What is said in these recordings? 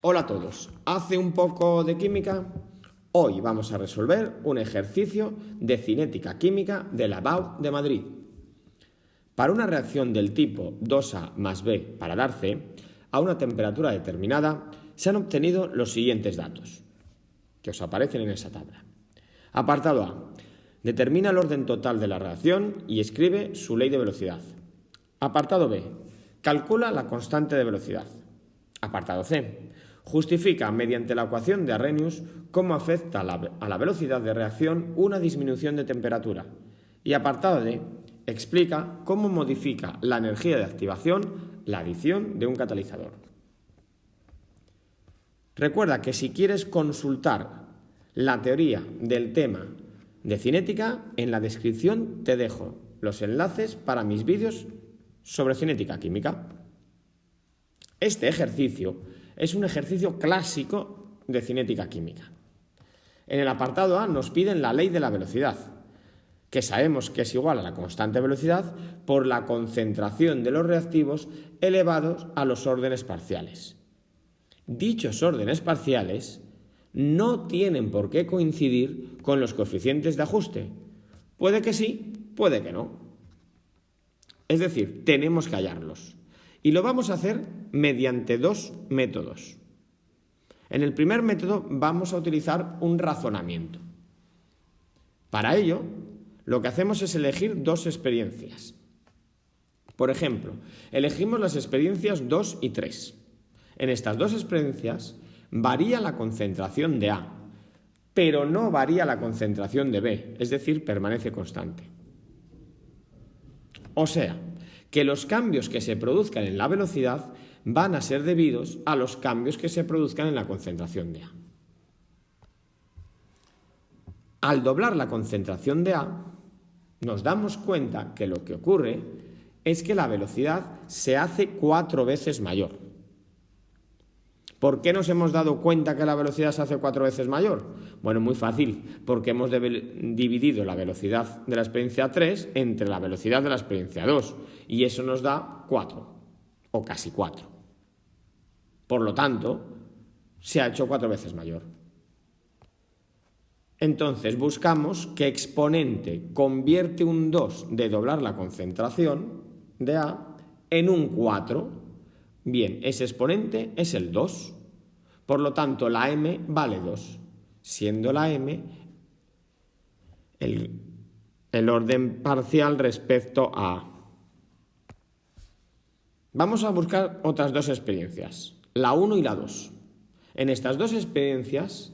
Hola a todos, ¿hace un poco de química? Hoy vamos a resolver un ejercicio de cinética química de la BAU de Madrid. Para una reacción del tipo 2A más B para dar C, a una temperatura determinada, se han obtenido los siguientes datos, que os aparecen en esa tabla. Apartado A. Determina el orden total de la reacción y escribe su ley de velocidad. Apartado B. Calcula la constante de velocidad. Apartado C. Justifica mediante la ecuación de Arrhenius cómo afecta a la velocidad de reacción una disminución de temperatura. Y apartado D. Explica cómo modifica la energía de activación la adición de un catalizador. Recuerda que si quieres consultar la teoría del tema de cinética, en la descripción te dejo los enlaces para mis vídeos sobre cinética química. Este ejercicio es un ejercicio clásico de cinética química. En el apartado A nos piden la ley de la velocidad, que sabemos que es igual a la constante velocidad por la concentración de los reactivos elevados a los órdenes parciales. Dichos órdenes parciales no tienen por qué coincidir con los coeficientes de ajuste. Puede que sí, puede que no. Es decir, tenemos que hallarlos. Y lo vamos a hacer mediante dos métodos. En el primer método vamos a utilizar un razonamiento. Para ello, lo que hacemos es elegir dos experiencias. Por ejemplo, elegimos las experiencias 2 y 3. En estas dos experiencias varía la concentración de A, pero no varía la concentración de B, es decir, permanece constante. O sea, que los cambios que se produzcan en la velocidad van a ser debidos a los cambios que se produzcan en la concentración de A. Al doblar la concentración de A, nos damos cuenta que lo que ocurre es que la velocidad se hace 4 veces mayor. ¿Por qué nos hemos dado cuenta que la velocidad se hace 4 veces mayor? Bueno, muy fácil, porque hemos dividido la velocidad de la experiencia 3 entre la velocidad de la experiencia 2, y eso nos da 4, o casi 4. Por lo tanto, se ha hecho 4 veces mayor. Entonces buscamos qué exponente convierte un 2 de doblar la concentración de A en un 4. Bien, ese exponente es el 2. Por lo tanto, la m vale 2, siendo la m el orden parcial respecto a A. Vamos a buscar otras dos experiencias, la 1 y la 2. En estas dos experiencias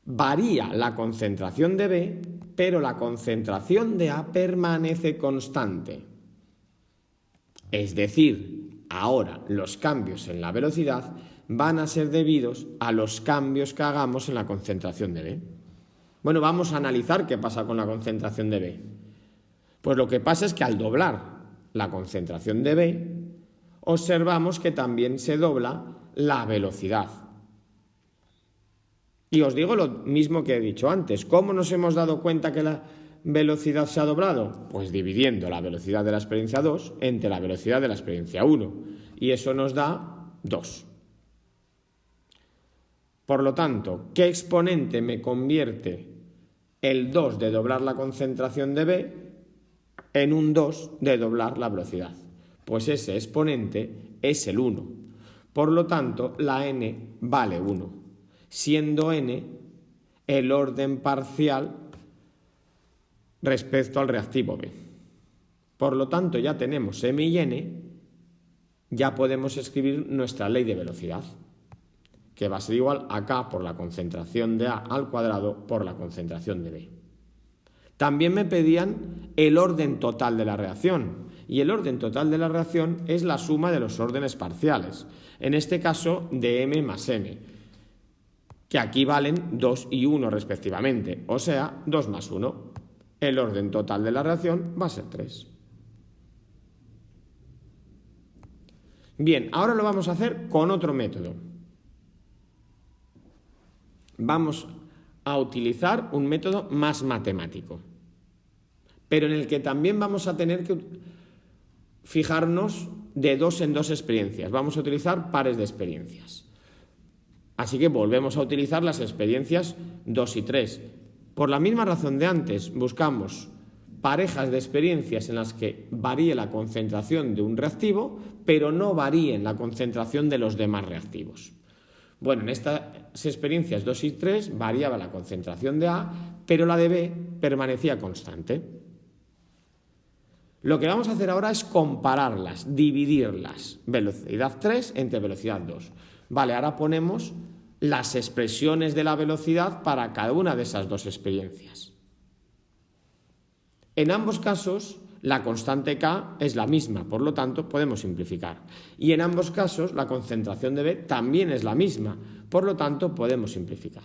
varía la concentración de B, pero la concentración de A permanece constante. Es decir, ahora los cambios en la velocidad van a ser debidos a los cambios que hagamos en la concentración de B. Bueno, vamos a analizar qué pasa con la concentración de B. Pues lo que pasa es que al doblar la concentración de B, observamos que también se dobla la velocidad. Y os digo lo mismo que he dicho antes. ¿Cómo nos hemos dado cuenta que la velocidad se ha doblado? Pues dividiendo la velocidad de la experiencia 2 entre la velocidad de la experiencia 1. Y eso nos da 2. Por lo tanto, ¿qué exponente me convierte el 2 de doblar la concentración de B en un 2 de doblar la velocidad? Pues ese exponente es el 1. Por lo tanto, la n vale 1, siendo n el orden parcial respecto al reactivo B. Por lo tanto, ya tenemos m y n, ya podemos escribir nuestra ley de velocidad, que va a ser igual a K por la concentración de A al cuadrado por la concentración de B. También me pedían el orden total de la reacción, y el orden total de la reacción es la suma de los órdenes parciales, en este caso de m más n, que aquí valen 2 y 1 respectivamente, o sea, 2 más 1. El orden total de la reacción va a ser 3. Bien, ahora lo vamos a hacer con otro método. Vamos a utilizar un método más matemático, pero en el que también vamos a tener que fijarnos de 2 en 2 experiencias. Vamos a utilizar pares de experiencias. Así que volvemos a utilizar las experiencias 2 y 3. Por la misma razón de antes, buscamos parejas de experiencias en las que varíe la concentración de un reactivo, pero no varíe la concentración de los demás reactivos. Bueno, en estas experiencias 2 y 3 variaba la concentración de A, pero la de B permanecía constante. Lo que vamos a hacer ahora es compararlas, dividirlas. Velocidad 3 entre velocidad 2. Vale, ahora ponemos las expresiones de la velocidad para cada una de esas dos experiencias. En ambos casos, la constante K es la misma, por lo tanto, podemos simplificar. Y en ambos casos, la concentración de B también es la misma, por lo tanto, podemos simplificar.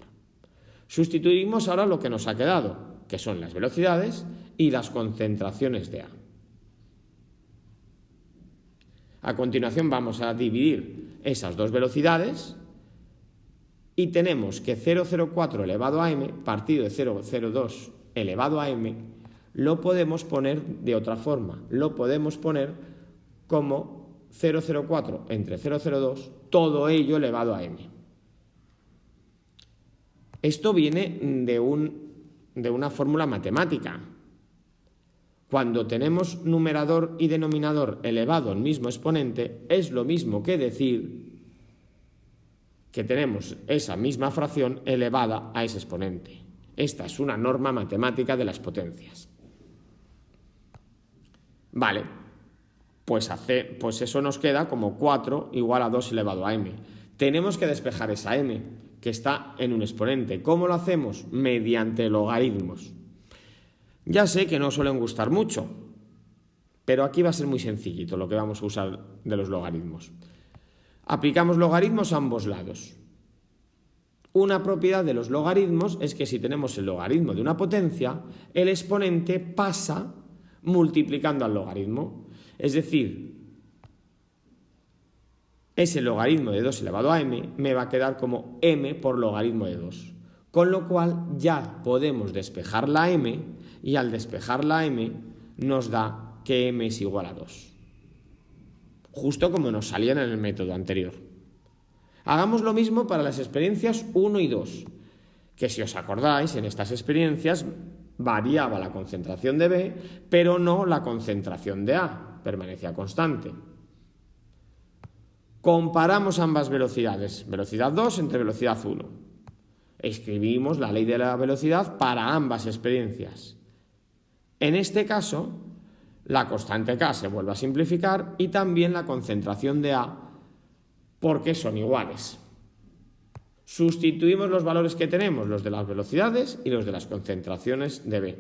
Sustituimos ahora lo que nos ha quedado, que son las velocidades y las concentraciones de A. A continuación vamos a dividir esas dos velocidades y tenemos que 0,04 elevado a m partido de 0,02 elevado a m lo podemos poner de otra forma. Lo podemos poner como 0,04 entre 0,02, todo ello elevado a m. Esto viene de una fórmula matemática. Cuando tenemos numerador y denominador elevado al mismo exponente, es lo mismo que decir que tenemos esa misma fracción elevada a ese exponente. Esta es una norma matemática de las potencias. Vale, pues eso nos queda como 4 igual a 2 elevado a m. Tenemos que despejar esa m, que está en un exponente. ¿Cómo lo hacemos? Mediante logaritmos. Ya sé que no suelen gustar mucho, pero aquí va a ser muy sencillito lo que vamos a usar de los logaritmos. Aplicamos logaritmos a ambos lados. Una propiedad de los logaritmos es que si tenemos el logaritmo de una potencia, el exponente pasa multiplicando al logaritmo. Es decir, ese logaritmo de 2 elevado a m me va a quedar como m por logaritmo de 2. Con lo cual ya podemos despejar la m y al despejar la m nos da que m es igual a 2. Justo como nos salían en el método anterior. Hagamos lo mismo para las experiencias 1 y 2, que si os acordáis, en estas experiencias variaba la concentración de B, pero no la concentración de A, permanecía constante. Comparamos ambas velocidades, velocidad 2 entre velocidad 1. Escribimos la ley de la velocidad para ambas experiencias. En este caso, la constante K se vuelve a simplificar y también la concentración de A, porque son iguales. Sustituimos los valores que tenemos, los de las velocidades y los de las concentraciones de B.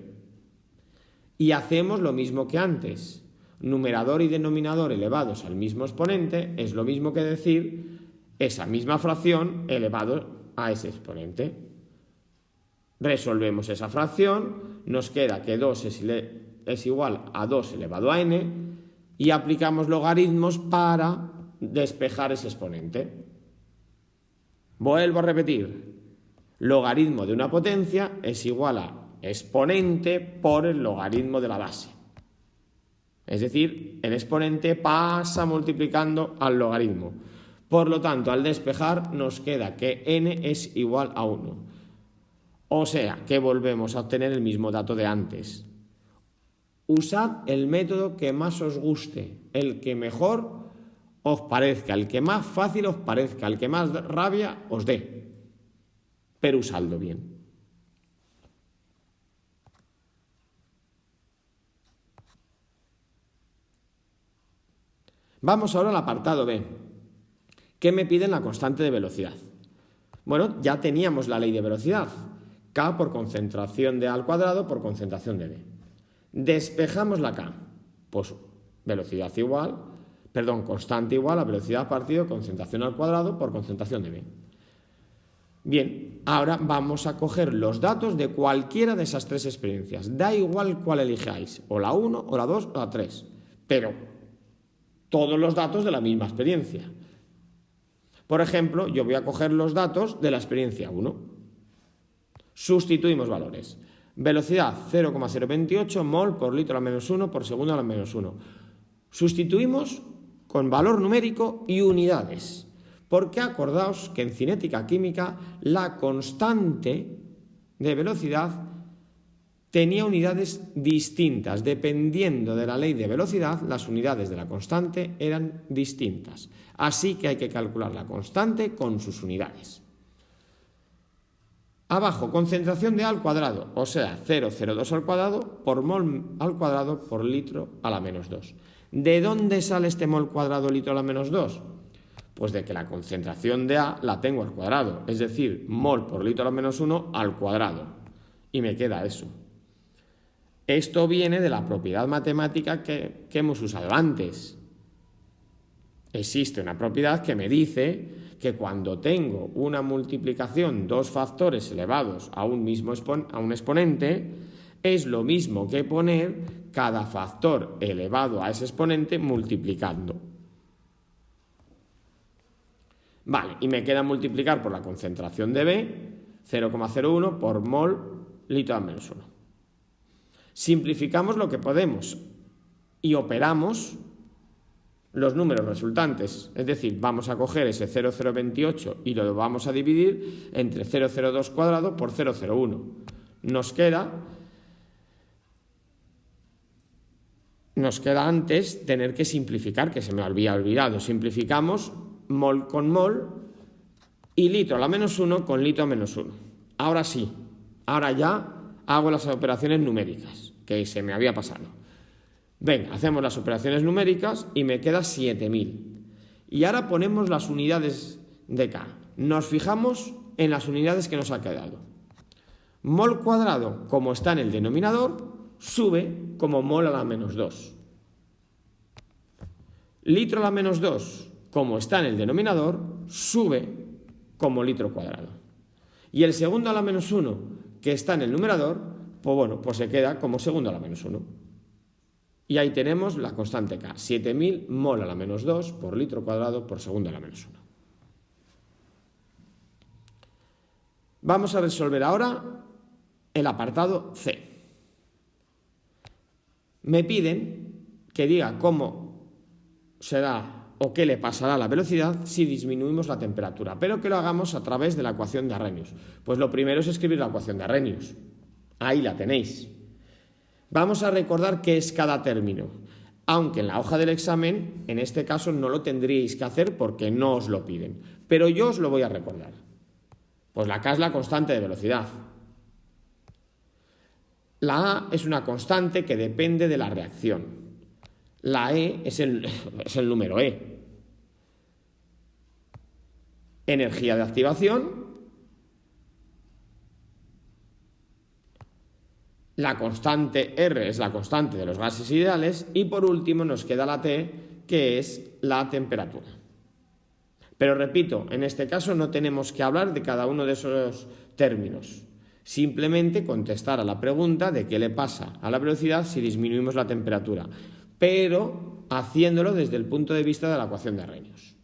Y hacemos lo mismo que antes. Numerador y denominador elevados al mismo exponente es lo mismo que decir esa misma fracción elevado a ese exponente. Resolvemos esa fracción, nos queda que 2 es igual a 2 elevado a n y aplicamos logaritmos para despejar ese exponente. Vuelvo a repetir, logaritmo de una potencia es igual a exponente por el logaritmo de la base. Es decir, el exponente pasa multiplicando al logaritmo. Por lo tanto, al despejar nos queda que n es igual a 1. O sea, que volvemos a obtener el mismo dato de antes. Usad el método que más os guste, el que mejor os parezca, el que más fácil os parezca, el que más rabia os dé. Pero usadlo bien. Vamos ahora al apartado B. ¿Qué me piden la constante de velocidad? Bueno, ya teníamos la ley de velocidad. K por concentración de A al cuadrado por concentración de B. Despejamos la K. Pues constante igual a velocidad partido concentración al cuadrado por concentración de B. Bien, ahora vamos a coger los datos de cualquiera de esas tres experiencias. Da igual cuál elijáis, o la 1, o la 2, o la 3. Pero todos los datos de la misma experiencia. Por ejemplo, yo voy a coger los datos de la experiencia 1. Sustituimos valores. Velocidad 0,028 mol por litro a la menos 1 por segundo a la menos 1. Sustituimos con valor numérico y unidades. Porque acordaos que en cinética química la constante de velocidad tenía unidades distintas. Dependiendo de la ley de velocidad, las unidades de la constante eran distintas. Así que hay que calcular la constante con sus unidades. Abajo, concentración de A al cuadrado, o sea, 0,02 al cuadrado por mol al cuadrado por litro a la menos 2. ¿De dónde sale este mol cuadrado litro a la menos 2? Pues de que la concentración de A la tengo al cuadrado, es decir, mol por litro a la menos 1 al cuadrado. Y me queda eso. Esto viene de la propiedad matemática que hemos usado antes. Existe una propiedad que me dice que cuando tengo una multiplicación, dos factores elevados a un exponente, es lo mismo que poner cada factor elevado a ese exponente multiplicando. Vale, y me queda multiplicar por la concentración de B, 0,01 por mol litro a menos 1. Simplificamos lo que podemos y operamos los números resultantes, es decir, vamos a coger ese 0,028 y lo vamos a dividir entre 0,02 cuadrado por 0,01. Nos queda antes tener que simplificar, que se me había olvidado. Simplificamos mol con mol y litro a la menos 1 con litro a menos 1. Ahora sí, ahora ya hago las operaciones numéricas, que se me había pasado. Venga, hacemos las operaciones numéricas y me queda 7000. Y ahora ponemos las unidades de K. Nos fijamos en las unidades que nos ha quedado. Mol cuadrado, como está en el denominador, sube como mol a la menos 2. Litro a la menos 2, como está en el denominador, sube como litro cuadrado. Y el segundo a la menos 1, que está en el numerador, pues se queda como segundo a la menos 1. Y ahí tenemos la constante K, 7000 mol a la menos 2 por litro cuadrado por segundo a la menos 1. Vamos a resolver ahora el apartado C. Me piden que diga cómo será o qué le pasará a la velocidad si disminuimos la temperatura, pero que lo hagamos a través de la ecuación de Arrhenius. Pues lo primero es escribir la ecuación de Arrhenius. Ahí la tenéis. Vamos a recordar qué es cada término, aunque en la hoja del examen, en este caso, no lo tendríais que hacer porque no os lo piden, pero yo os lo voy a recordar. Pues la K es la constante de velocidad. La A es una constante que depende de la reacción. La E es el número E. Energía de activación. La constante R es la constante de los gases ideales. Y por último nos queda la T, que es la temperatura. Pero repito, en este caso no tenemos que hablar de cada uno de esos términos. Simplemente contestar a la pregunta de qué le pasa a la velocidad si disminuimos la temperatura, pero haciéndolo desde el punto de vista de la ecuación de Arrhenius.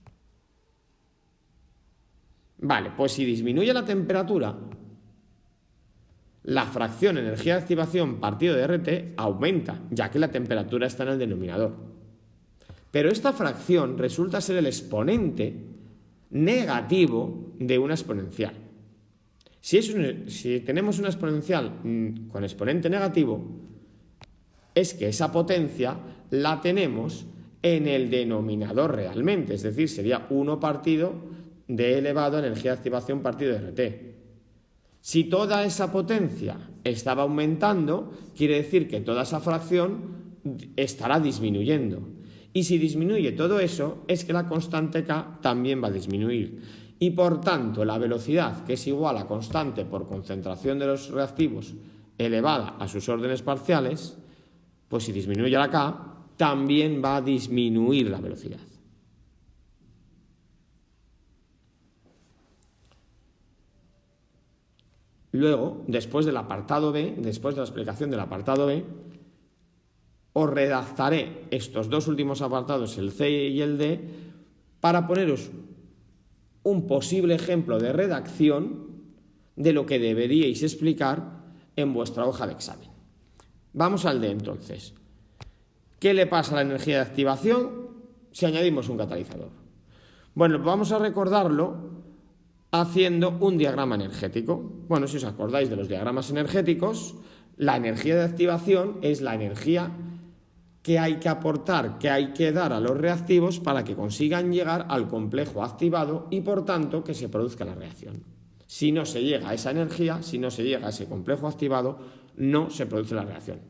Vale, pues si disminuye la temperatura, la fracción energía de activación partido de RT aumenta, ya que la temperatura está en el denominador. Pero esta fracción resulta ser el exponente negativo de una exponencial. Si tenemos una exponencial con exponente negativo, es que esa potencia la tenemos en el denominador realmente, es decir, sería 1 partido de elevado a energía de activación partido de RT. Si toda esa potencia estaba aumentando, quiere decir que toda esa fracción estará disminuyendo. Y si disminuye todo eso, es que la constante K también va a disminuir. Y por tanto, la velocidad, que es igual a constante por concentración de los reactivos elevada a sus órdenes parciales, pues si disminuye la K, también va a disminuir la velocidad. Luego, después del apartado B, después de la explicación del apartado B, os redactaré estos dos últimos apartados, el C y el D, para poneros un posible ejemplo de redacción de lo que deberíais explicar en vuestra hoja de examen. Vamos al D entonces. ¿Qué le pasa a la energía de activación si añadimos un catalizador? Bueno, vamos a recordarlo haciendo un diagrama energético. Bueno, si os acordáis de los diagramas energéticos, la energía de activación es la energía que hay que aportar, que hay que dar a los reactivos para que consigan llegar al complejo activado y, por tanto, que se produzca la reacción. Si no se llega a esa energía, si no se llega a ese complejo activado, no se produce la reacción.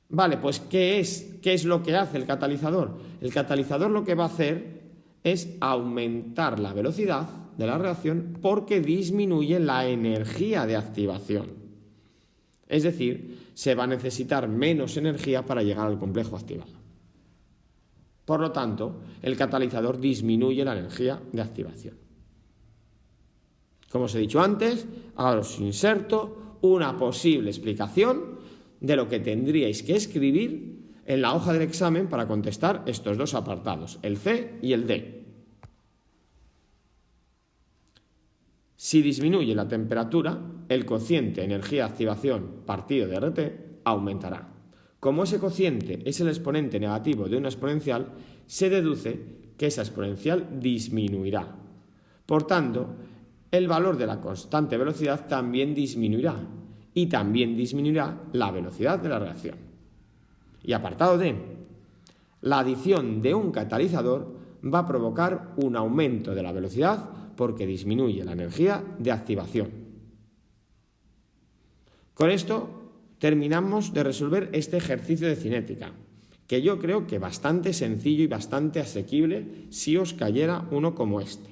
Vale, pues ¿qué es lo que hace el catalizador? El catalizador lo que va a hacer es aumentar la velocidad de la reacción porque disminuye la energía de activación. Es decir, se va a necesitar menos energía para llegar al complejo activado. Por lo tanto, el catalizador disminuye la energía de activación. Como os he dicho antes, ahora os inserto una posible explicación de lo que tendríais que escribir en la hoja del examen para contestar estos dos apartados, el C y el D. Si disminuye la temperatura, el cociente energía-activación partido de RT aumentará. Como ese cociente es el exponente negativo de una exponencial, se deduce que esa exponencial disminuirá. Por tanto, el valor de la constante velocidad también disminuirá y también disminuirá la velocidad de la reacción. Y apartado D, la adición de un catalizador va a provocar un aumento de la velocidad porque disminuye la energía de activación. Con esto terminamos de resolver este ejercicio de cinética, que yo creo que bastante sencillo y bastante asequible si os cayera uno como este.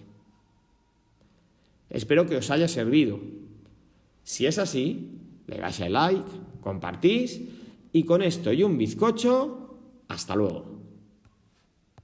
Espero que os haya servido. Si es así, le dais al like, compartís y con esto y un bizcocho, hasta luego.